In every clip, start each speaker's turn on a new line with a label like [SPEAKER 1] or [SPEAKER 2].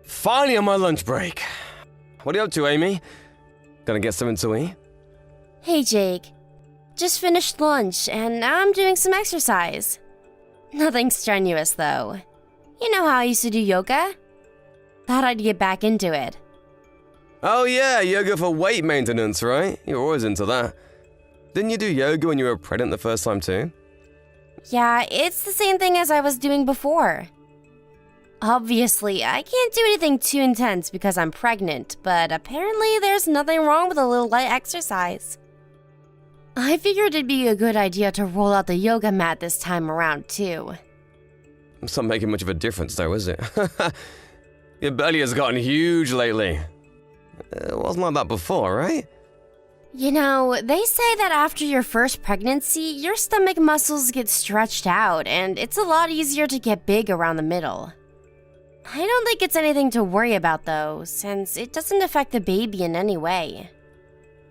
[SPEAKER 1] Finally on my lunch break. What are you up to, Amy? Gonna get something to eat?
[SPEAKER 2] Hey, Jake. Just finished lunch, and now I'm doing some exercise. Nothing strenuous, though. You know how I used to do yoga? Thought I'd get back into it.
[SPEAKER 1] Oh yeah, yoga for weight maintenance, right? You're always into that. Didn't you do yoga when you were pregnant the first time too?
[SPEAKER 2] Yeah, it's the same thing as I was doing before. Obviously, I can't do anything too intense because I'm pregnant, but apparently there's nothing wrong with a little light exercise. I figured it'd be a good idea to roll out the yoga mat this time around, too.
[SPEAKER 1] It's not making much of a difference though, is it? Your belly has gotten huge lately. It wasn't like that before, right?
[SPEAKER 2] You know, they say that after your first pregnancy, your stomach muscles get stretched out, and it's a lot easier to get big around the middle. I don't think it's anything to worry about, though, since it doesn't affect the baby in any way.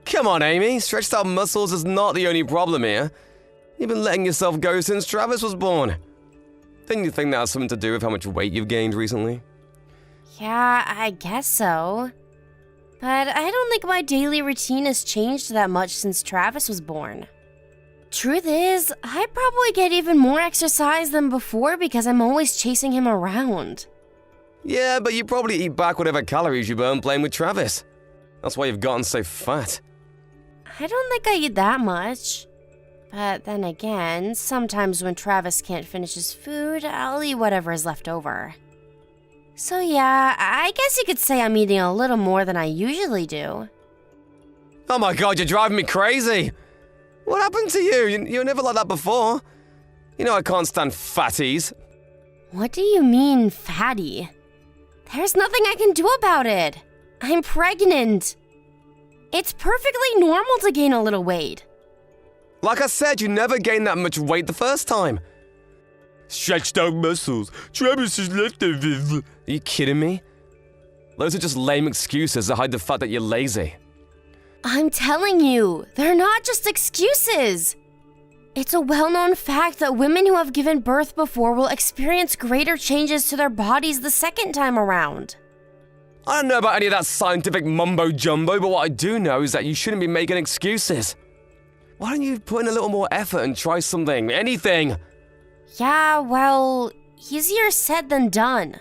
[SPEAKER 1] Come on, Amy. Stretched out muscles is not the only problem here. You've been letting yourself go since Travis was born. Didn't you think that has something to do with how much weight you've gained recently?
[SPEAKER 2] Yeah, I guess so. But I don't think my daily routine has changed that much since Travis was born. Truth is, I probably get even more exercise than before because I'm always chasing him around.
[SPEAKER 1] Yeah, but you probably eat back whatever calories you burn playing with Travis. That's why you've gotten so fat.
[SPEAKER 2] I don't think I eat that much. But then again, sometimes when Travis can't finish his food, I'll eat whatever is left over. So yeah, I guess you could say I'm eating a little more than I usually do.
[SPEAKER 1] Oh my god, you're driving me crazy! What happened to you? You were never like that before. You know I can't stand fatties.
[SPEAKER 2] What do you mean, fatty? There's nothing I can do about it. I'm pregnant. It's perfectly normal to gain a little weight.
[SPEAKER 1] Like I said, you never gained that much weight the first time. Stretched out muscles. Travis is leftovers. Are you kidding me? Those are just lame excuses to hide the fact that you're lazy.
[SPEAKER 2] I'm telling you, they're not just excuses. It's a well-known fact that women who have given birth before will experience greater changes to their bodies the second time around.
[SPEAKER 1] I don't know about any of that scientific mumbo-jumbo, but what I do know is that you shouldn't be making excuses. Why don't you put in a little more effort and try something, anything?
[SPEAKER 2] Yeah, well, easier said than done.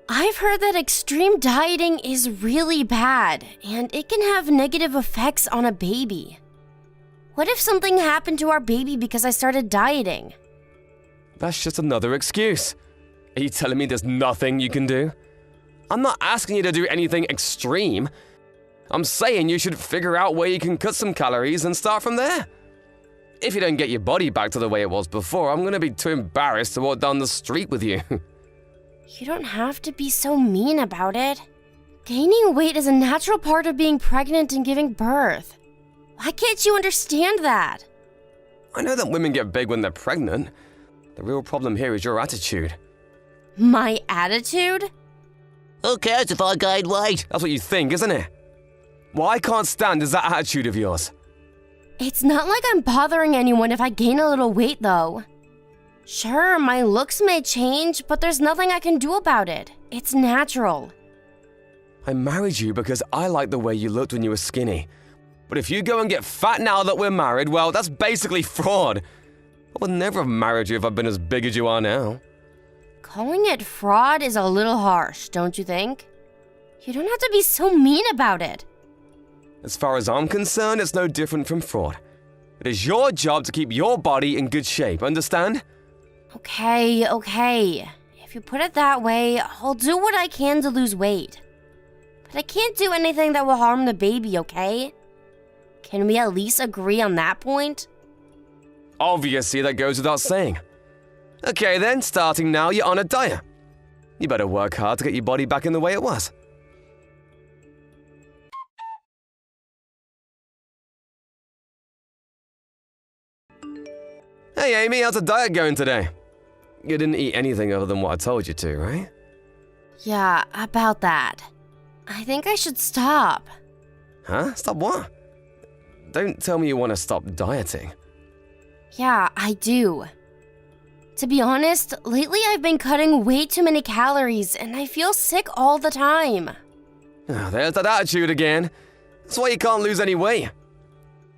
[SPEAKER 2] I've heard that extreme dieting is really bad, and it can have negative effects on a baby. What if something happened to our baby because I started dieting?
[SPEAKER 1] That's just another excuse. Are you telling me there's nothing you can do? I'm not asking you to do anything extreme. I'm saying you should figure out where you can cut some calories and start from there. If you don't get your body back to the way it was before, I'm gonna be too embarrassed to walk down the street with you.
[SPEAKER 2] You don't have to be so mean about it. Gaining weight is a natural part of being pregnant and giving birth. Why can't you understand that?
[SPEAKER 1] I know that women get big when they're pregnant. The real problem here is your attitude.
[SPEAKER 2] My attitude?
[SPEAKER 3] Who cares if I gain weight?
[SPEAKER 1] That's what you think, isn't it? What I can't stand is that attitude of yours.
[SPEAKER 2] It's not like I'm bothering anyone if I gain a little weight, though. Sure, my looks may change, but there's nothing I can do about it. It's natural.
[SPEAKER 1] I married you because I liked the way you looked when you were skinny. But if you go and get fat now that we're married, well, that's basically fraud. I would never have married you if I'd been as big as you are now.
[SPEAKER 2] Calling it fraud is a little harsh, don't you think? You don't have to be so mean about it.
[SPEAKER 1] As far as I'm concerned, it's no different from fraud. It is your job to keep your body in good shape, understand?
[SPEAKER 2] Okay. If you put it that way, I'll do what I can to lose weight. But I can't do anything that will harm the baby, okay? Can we at least agree on that point?
[SPEAKER 1] Obviously, that goes without saying. Okay then, starting now, you're on a diet. You better work hard to get your body back in the way it was. Hey Amy, how's the diet going today? You didn't eat anything other than what I told you to, right?
[SPEAKER 2] Yeah, about that. I think I should stop.
[SPEAKER 1] Huh? Stop what? Don't tell me you want to stop dieting.
[SPEAKER 2] Yeah, I do. To be honest, lately I've been cutting way too many calories and I feel sick all the time.
[SPEAKER 1] There's that attitude again. That's why you can't lose any weight.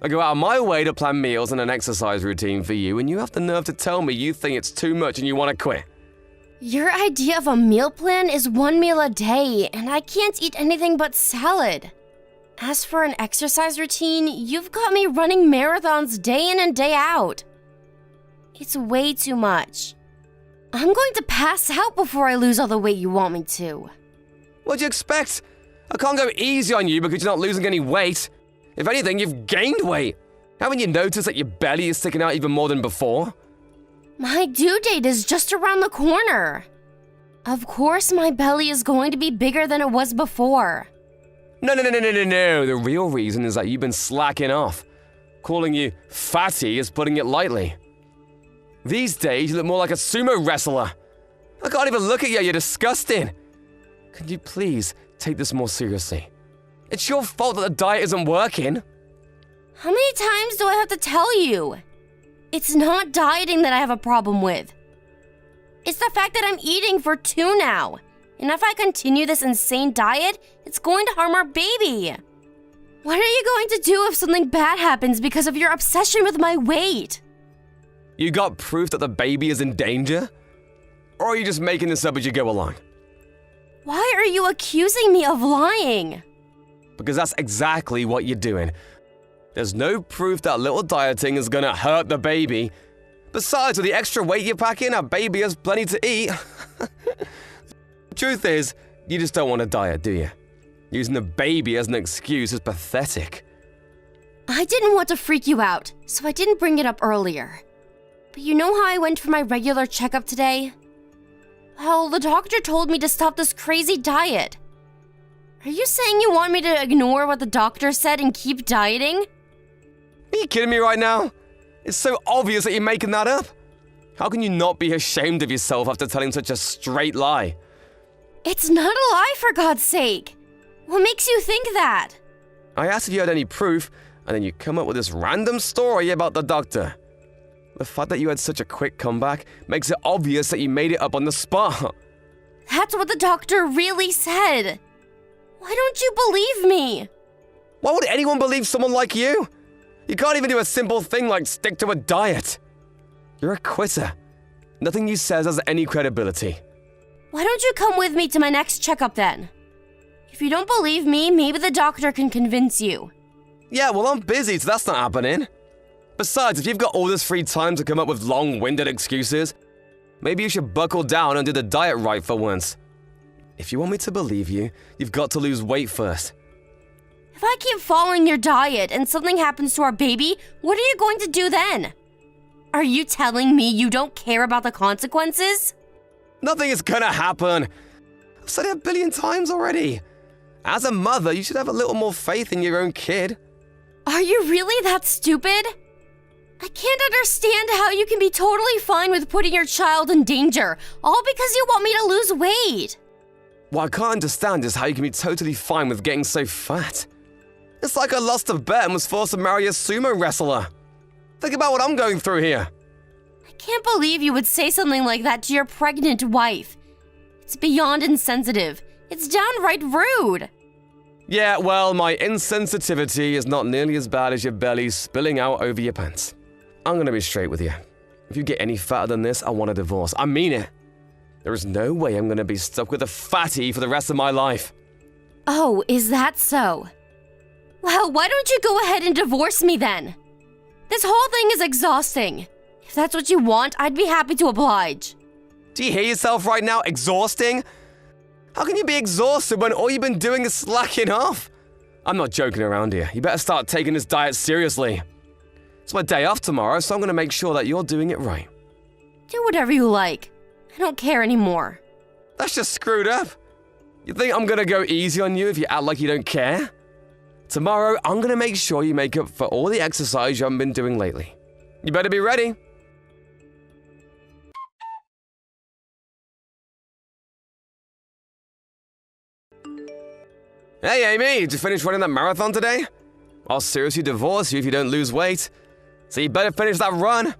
[SPEAKER 1] I go out of my way to plan meals and an exercise routine for you, and you have the nerve to tell me you think it's too much and you want to quit.
[SPEAKER 2] Your idea of a meal plan is 1 meal a day, and I can't eat anything but salad. As for an exercise routine, you've got me running marathons day in and day out. It's way too much. I'm going to pass out before I lose all the weight you want me to.
[SPEAKER 1] What'd you expect? I can't go easy on you because you're not losing any weight. If anything, you've gained weight. Haven't you noticed that your belly is sticking out even more than before?
[SPEAKER 2] My due date is just around the corner. Of course my belly is going to be bigger than it was before.
[SPEAKER 1] No. The real reason is that you've been slacking off. Calling you fatty is putting it lightly. These days, you look more like a sumo wrestler. I can't even look at you, you're disgusting. Can you please take this more seriously? It's your fault that the diet isn't working.
[SPEAKER 2] How many times do I have to tell you? It's not dieting that I have a problem with. It's the fact that I'm eating for 2 now. And if I continue this insane diet, it's going to harm our baby. What are you going to do if something bad happens because of your obsession with my weight?
[SPEAKER 1] You got proof that the baby is in danger? Or are you just making this up as you go along?
[SPEAKER 2] Why are you accusing me of lying?
[SPEAKER 1] Because that's exactly what you're doing. There's no proof that little dieting is gonna hurt the baby. Besides, with the extra weight you're packing, our baby has plenty to eat. The truth is, you just don't want to diet, do you? Using the baby as an excuse is pathetic.
[SPEAKER 2] I didn't want to freak you out, so I didn't bring it up earlier. But you know how I went for my regular checkup today? Well, the doctor told me to stop this crazy diet. Are you saying you want me to ignore what the doctor said and keep dieting?
[SPEAKER 1] Are you kidding me right now? It's so obvious that you're making that up. How can you not be ashamed of yourself after telling such a straight lie?
[SPEAKER 2] It's not a lie, for God's sake. What makes you think that?
[SPEAKER 1] I asked if you had any proof, and then you come up with this random story about the doctor. The fact that you had such a quick comeback makes it obvious that you made it up on the spot.
[SPEAKER 2] That's what the doctor really said. Why don't you believe me?
[SPEAKER 1] Why would anyone believe someone like you? You can't even do a simple thing like stick to a diet. You're a quitter. Nothing you says has any credibility.
[SPEAKER 2] Why don't you come with me to my next checkup then? If you don't believe me, maybe the doctor can convince you.
[SPEAKER 1] Yeah, well, I'm busy, so that's not happening. Besides, if you've got all this free time to come up with long-winded excuses, maybe you should buckle down and do the diet right for once. If you want me to believe you, you've got to lose weight first.
[SPEAKER 2] If I keep following your diet and something happens to our baby, what are you going to do then? Are you telling me you don't care about the consequences?
[SPEAKER 1] Nothing is gonna happen. I've said it 1 billion times already. As a mother, you should have a little more faith in your own kid.
[SPEAKER 2] Are you really that stupid? I can't understand how you can be totally fine with putting your child in danger, all because you want me to lose weight.
[SPEAKER 1] What I can't understand is how you can be totally fine with getting so fat. It's like I lost a bet and was forced to marry a sumo wrestler. Think about what I'm going through here.
[SPEAKER 2] I can't believe you would say something like that to your pregnant wife. It's beyond insensitive. It's downright rude.
[SPEAKER 1] Yeah, well, my insensitivity is not nearly as bad as your belly spilling out over your pants. I'm gonna be straight with you. If you get any fatter than this, I want a divorce. I mean it. There is no way I'm gonna be stuck with a fatty for the rest of my life.
[SPEAKER 2] Oh, is that so? Well, why don't you go ahead and divorce me then? This whole thing is exhausting. If that's what you want, I'd be happy to oblige.
[SPEAKER 1] Do you hear yourself right now? Exhausting? How can you be exhausted when all you've been doing is slacking off? I'm not joking around here. You better start taking this diet seriously. It's my day off tomorrow, so I'm gonna make sure that you're doing it right.
[SPEAKER 2] Do whatever you like. I don't care anymore.
[SPEAKER 1] That's just screwed up. You think I'm gonna go easy on you if you act like you don't care? Tomorrow, I'm gonna make sure you make up for all the exercise you haven't been doing lately. You better be ready. Hey Amy, did you finish running that marathon today? I'll seriously divorce you if you don't lose weight. So you better finish that run.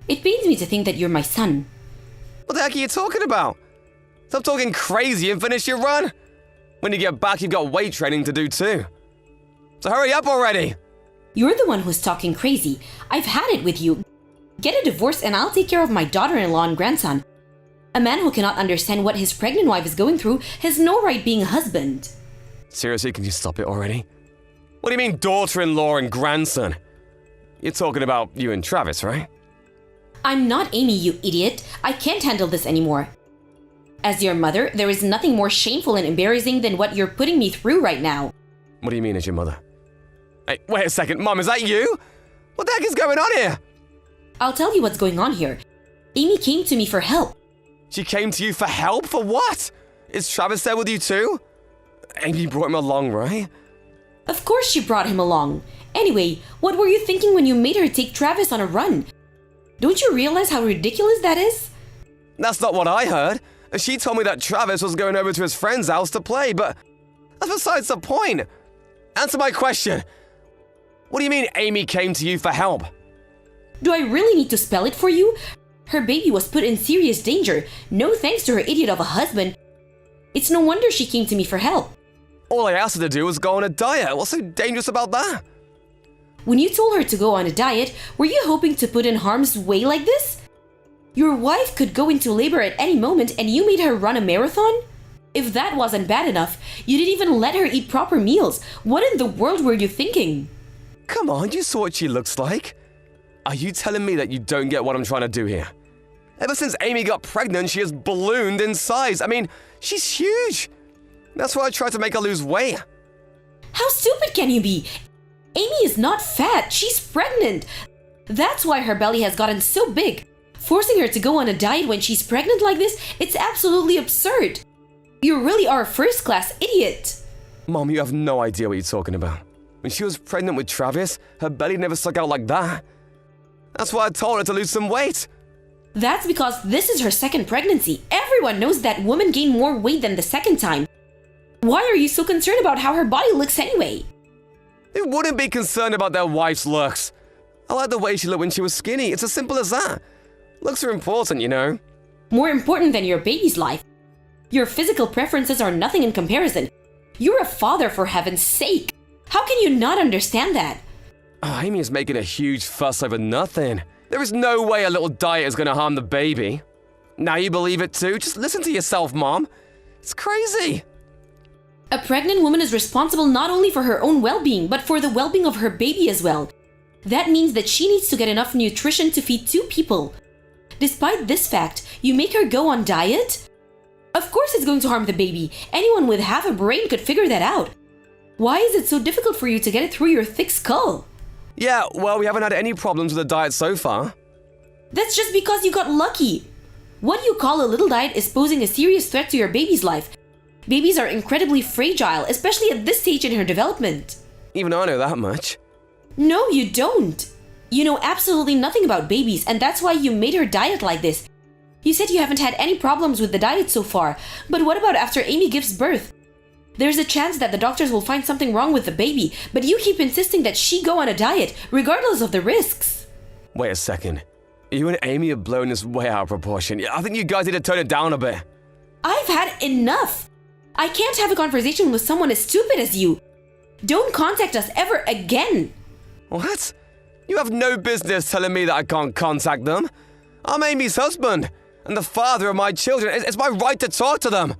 [SPEAKER 4] It pains me to think that you're my son.
[SPEAKER 1] What the heck are you talking about? Stop talking crazy and finish your run. When you get back, you've got weight training to do too. So hurry up already.
[SPEAKER 4] You're the one who's talking crazy. I've had it with you. Get a divorce and I'll take care of my daughter-in-law and grandson. A man who cannot understand what his pregnant wife is going through has no right being a husband.
[SPEAKER 1] Seriously, can you stop it already? What do you mean daughter-in-law and grandson? You're talking about you and Travis, right?
[SPEAKER 4] I'm not Amy, you idiot. I can't handle this anymore. As your mother, there is nothing more shameful and embarrassing than what you're putting me through right now.
[SPEAKER 1] What do you mean as your mother? Hey, wait a second, Mom, is that you? What the heck is going on here?
[SPEAKER 4] I'll tell you what's going on here. Amy came to me for help.
[SPEAKER 1] She came to you for help? For what? Is Travis there with you too? Amy brought him along, right?
[SPEAKER 4] Of course she brought him along. Anyway, what were you thinking when you made her take Travis on a run? Don't you realize how ridiculous that is?
[SPEAKER 1] That's not what I heard. She told me that Travis was going over to his friend's house to play, but that's besides the point. Answer my question. What do you mean Amy came to you for help?
[SPEAKER 4] Do I really need to spell it for you? Her baby was put in serious danger, no thanks to her idiot of a husband. It's no wonder she came to me for help.
[SPEAKER 1] All I asked her to do was go on a diet. What's so dangerous about that?
[SPEAKER 4] When you told her to go on a diet, were you hoping to put in harm's way like this? Your wife could go into labor at any moment and you made her run a marathon? If that wasn't bad enough, you didn't even let her eat proper meals. What in the world were you thinking?
[SPEAKER 1] Come on, you saw what she looks like. Are you telling me that you don't get what I'm trying to do here? Ever since Amy got pregnant, she has ballooned in size. I mean, she's huge. That's why I tried to make her lose weight.
[SPEAKER 4] How stupid can you be? Amy is not fat, she's pregnant. That's why her belly has gotten so big. Forcing her to go on a diet when she's pregnant like this, it's absolutely absurd. You really are a first-class idiot.
[SPEAKER 1] Mom, you have no idea what you're talking about. When she was pregnant with Travis, her belly never stuck out like that. That's why I told her to lose some weight.
[SPEAKER 4] That's because this is her second pregnancy. Everyone knows that women gain more weight than the second time. Why are you so concerned about how her body looks anyway?
[SPEAKER 1] Who wouldn't be concerned about their wife's looks? I like the way she looked when she was skinny. It's as simple as that. Looks are important, you know.
[SPEAKER 4] More important than your baby's life. Your physical preferences are nothing in comparison. You're a father, for heaven's sake. How can you not understand that?
[SPEAKER 1] Oh, Amy is making a huge fuss over nothing. There is no way a little diet is going to harm the baby. Now you believe it too? Just listen to yourself, Mom. It's crazy.
[SPEAKER 4] A pregnant woman is responsible not only for her own well-being, but for the well-being of her baby as well. That means that she needs to get enough nutrition to feed 2 people. Despite this fact, you make her go on diet? Of course it's going to harm the baby. Anyone with half a brain could figure that out. Why is it so difficult for you to get it through your thick skull?
[SPEAKER 1] Yeah, well, we haven't had any problems with the diet so far.
[SPEAKER 4] That's just because you got lucky. What you call a little diet is posing a serious threat to your baby's life. Babies are incredibly fragile, especially at this stage in her development.
[SPEAKER 1] Even I know that much.
[SPEAKER 4] No, you don't. You know absolutely nothing about babies, and that's why you made her diet like this. You said you haven't had any problems with the diet so far, but what about after Amy gives birth? There's a chance that the doctors will find something wrong with the baby, but you keep insisting that she go on a diet, regardless of the risks.
[SPEAKER 1] Wait a second. You and Amy are blowing this way out of proportion. I think you guys need to tone it down a bit.
[SPEAKER 4] I've had enough. I can't have a conversation with someone as stupid as you. Don't contact us ever again.
[SPEAKER 1] What? You have no business telling me that I can't contact them. I'm Amy's husband, and the father of my children. It's my right to talk to them.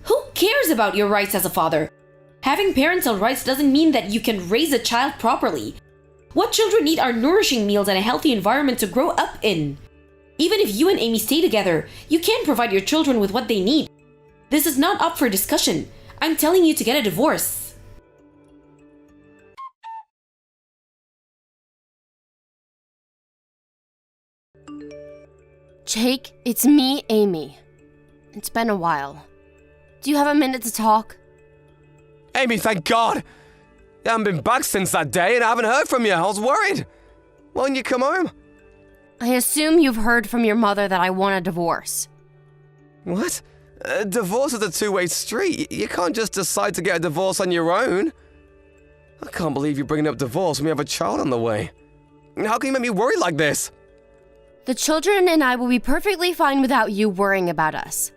[SPEAKER 4] Who cares about your rights as a father? Having parental rights doesn't mean that you can raise a child properly. What children need are nourishing meals and a healthy environment to grow up in. Even if you and Amy stay together, you can't provide your children with what they need. This is not up for discussion. I'm telling you to get a divorce.
[SPEAKER 2] Jake, it's me, Amy. It's been a while. Do you have a minute to talk?
[SPEAKER 1] Amy, thank God. You haven't been back since that day, and I haven't heard from you. I was worried. Why didn't you come home?
[SPEAKER 2] I assume you've heard from your mother that I want a divorce.
[SPEAKER 1] What? Divorce is a two-way street. You can't just decide to get a divorce on your own. I can't believe you're bringing up divorce when we have a child on the way. How can you make me worry like this?
[SPEAKER 2] The children and I will be perfectly fine without you worrying about us.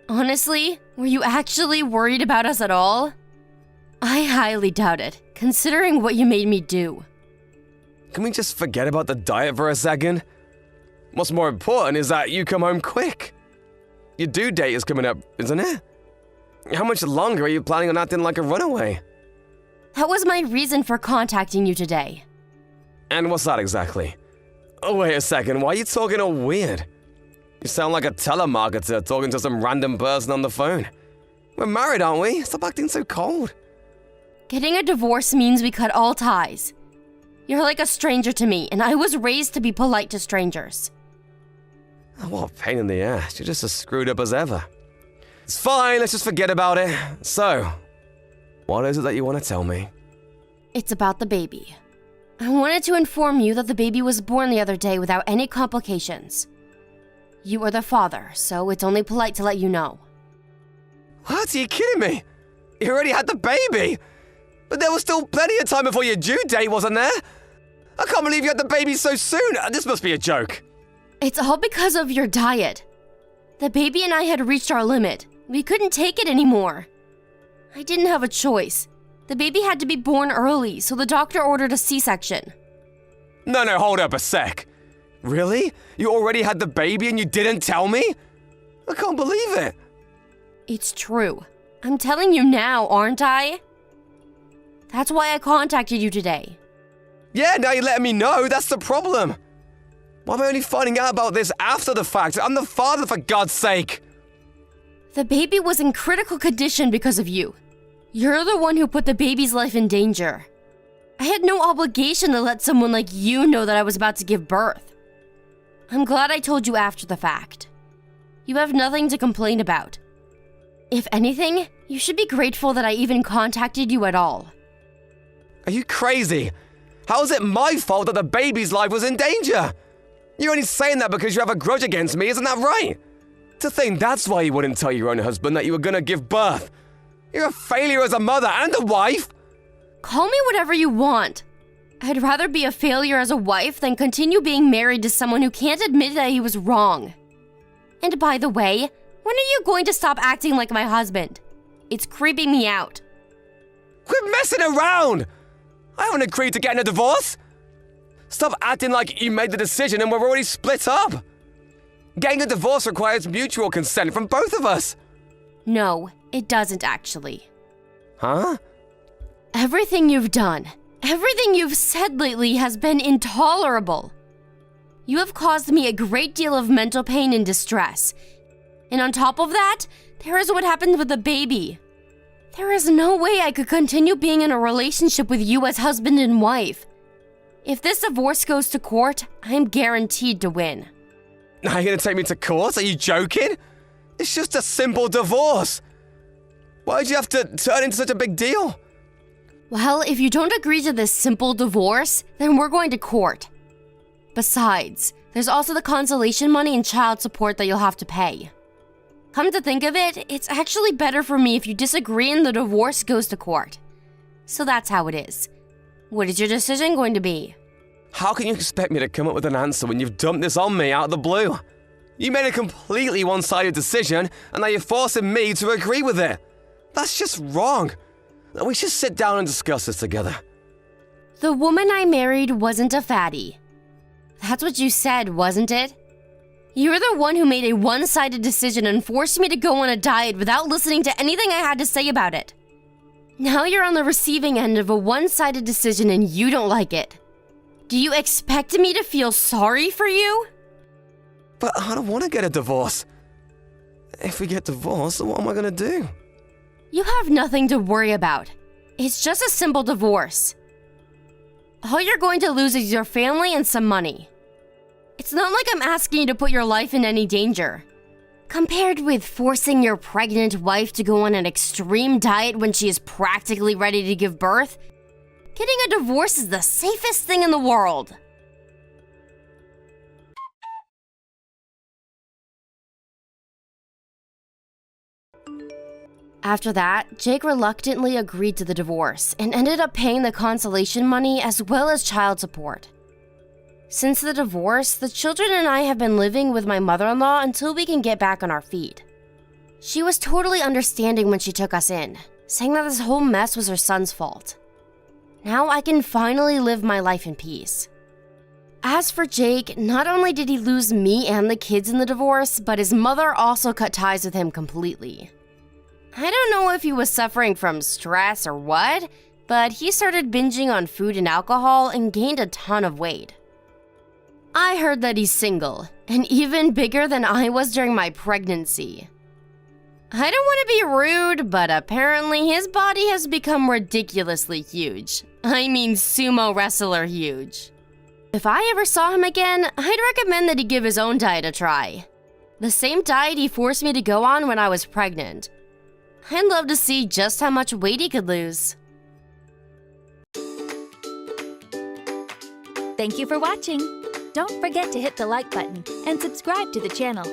[SPEAKER 2] Honestly, were you actually worried about us at all? I highly doubt it, considering what you made me do.
[SPEAKER 1] Can we just forget about the diet for a second? What's more important is that you come home quick. Your due date is coming up, isn't it? How much longer are you planning on acting like a runaway?
[SPEAKER 2] That was my reason for contacting you today.
[SPEAKER 1] And what's that exactly? Oh, wait a second, why are you talking all weird? You sound like a telemarketer talking to some random person on the phone. We're married, aren't we? Stop acting so cold.
[SPEAKER 2] Getting a divorce means we cut all ties. You're like a stranger to me, and I was raised to be polite to strangers.
[SPEAKER 1] Oh, what a pain in the ass. You're just as screwed up as ever. It's fine, let's just forget about it. So, what is it that you want to tell me?
[SPEAKER 2] It's about the baby. I wanted to inform you that the baby was born the other day without any complications. You are the father, so it's only polite to let you know.
[SPEAKER 1] What? Are you kidding me? You already had the baby! But there was still plenty of time before your due date, wasn't there? I can't believe you had the baby so soon! This must be a joke.
[SPEAKER 2] It's all because of your diet. The baby and I had reached our limit. We couldn't take it anymore. I didn't have a choice. The baby had to be born early, so the doctor ordered a C-section.
[SPEAKER 1] No, hold up a sec. Really? You already had the baby and you didn't tell me? I can't believe it.
[SPEAKER 2] It's true. I'm telling you now, aren't I? That's why I contacted you today.
[SPEAKER 1] Yeah, now you're letting me know. That's the problem. Why am I only finding out about this after the fact? I'm the father, for God's sake.
[SPEAKER 2] The baby was in critical condition because of you. You're the one who put the baby's life in danger. I had no obligation to let someone like you know that I was about to give birth. I'm glad I told you after the fact. You have nothing to complain about. If anything, you should be grateful that I even contacted you at all.
[SPEAKER 1] Are you crazy? How is it my fault that the baby's life was in danger? You're only saying that because you have a grudge against me, isn't that right? To think that's why you wouldn't tell your own husband that you were gonna give birth. You're a failure as a mother and a wife.
[SPEAKER 2] Call me whatever you want. I'd rather be a failure as a wife than continue being married to someone who can't admit that he was wrong. And by the way, when are you going to stop acting like my husband? It's creeping me out.
[SPEAKER 1] Quit messing around! I haven't agreed to getting a divorce. Stop acting like you made the decision and we're already split up. Getting a divorce requires mutual consent from both of us.
[SPEAKER 2] No, it doesn't actually.
[SPEAKER 1] Huh?
[SPEAKER 2] Everything you've done, everything you've said lately has been intolerable. You have caused me a great deal of mental pain and distress. And on top of that, there is what happened with the baby. There is no way I could continue being in a relationship with you as husband and wife. If this divorce goes to court, I am guaranteed to win.
[SPEAKER 1] Now you're gonna take me to court? Are you joking? It's just a simple divorce. Why'd you have to turn into such a big deal?
[SPEAKER 2] Well, if you don't agree to this simple divorce, then we're going to court. Besides, there's also the consolation money and child support that you'll have to pay. Come to think of it, it's actually better for me if you disagree and the divorce goes to court. So that's how it is. What is your decision going to be?
[SPEAKER 1] How can you expect me to come up with an answer when you've dumped this on me out of the blue? You made a completely one-sided decision, and now you're forcing me to agree with it. That's just wrong. We should sit down and discuss this together.
[SPEAKER 2] The woman I married wasn't a fatty. That's what you said, wasn't it? You're the one who made a one-sided decision and forced me to go on a diet without listening to anything I had to say about it. Now you're on the receiving end of a one-sided decision and you don't like it. Do you expect me to feel sorry for you?
[SPEAKER 1] But I don't want to get a divorce. If we get divorced, what am I gonna do?
[SPEAKER 2] You have nothing to worry about. It's just a simple divorce. All you're going to lose is your family and some money. It's not like I'm asking you to put your life in any danger. Compared with forcing your pregnant wife to go on an extreme diet when she is practically ready to give birth, getting a divorce is the safest thing in the world. After that, Jake reluctantly agreed to the divorce and ended up paying the consolation money as well as child support. Since the divorce, the children and I have been living with my mother-in-law until we can get back on our feet. She was totally understanding when she took us in, saying that this whole mess was her son's fault. Now I can finally live my life in peace. As for Jake, not only did he lose me and the kids in the divorce, but his mother also cut ties with him completely. I don't know if he was suffering from stress or what, but he started binging on food and alcohol and gained a ton of weight. I heard that he's single, and even bigger than I was during my pregnancy. I don't want to be rude, but apparently his body has become ridiculously huge. I mean sumo wrestler huge. If I ever saw him again, I'd recommend that he give his own diet a try. The same diet he forced me to go on when I was pregnant. I'd love to see just how much weight he could lose.
[SPEAKER 5] Thank you for watching. Don't forget to hit the like button and subscribe to the channel.